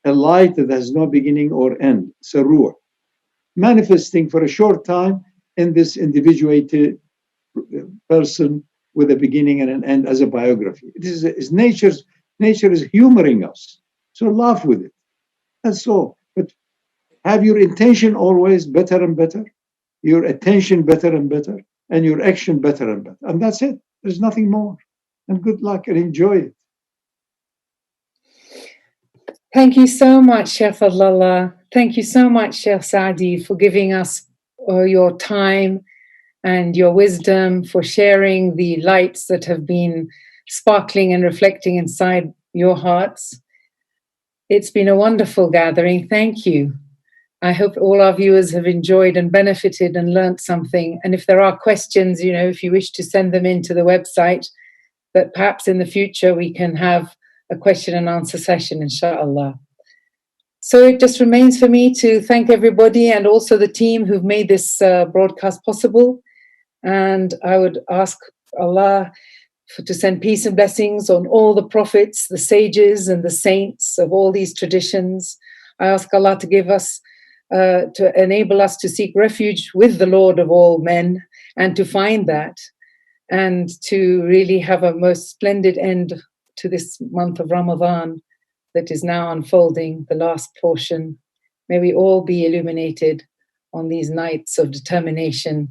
a light that has no beginning or end, sarur, manifesting for a short time in this individuated person with a beginning and an end as a biography. Nature is humoring us. So laugh with it. That's all. But have your intention always better and better, your attention better and better, and your action better and better. And that's it. There's nothing more. And good luck and enjoy it. Thank you so much, Shaykh Fadhlalla. Thank you so much, Shaykh Saadi, for giving us your time and your wisdom, for sharing the lights that have been sparkling and reflecting inside your hearts. It's been a wonderful gathering. Thank you. I hope all our viewers have enjoyed and benefited and learnt something. And if there are questions, if you wish to send them into the website, that perhaps in the future we can have a question and answer session, inshallah. So it just remains for me to thank everybody and also the team who've made this broadcast possible. And I would ask Allah to send peace and blessings on all the prophets, the sages and the saints of all these traditions. I ask Allah to give us, to enable us to seek refuge with the Lord of all men and to find that and to really have a most splendid end to this month of Ramadan that is now unfolding, the last portion. May we all be illuminated on these nights of determination.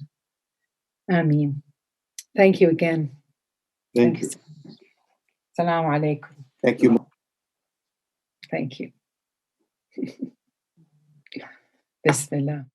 Ameen. Thank you again. Thank you. Assalamu alaikum. Thank you. Thank you. Bismillah.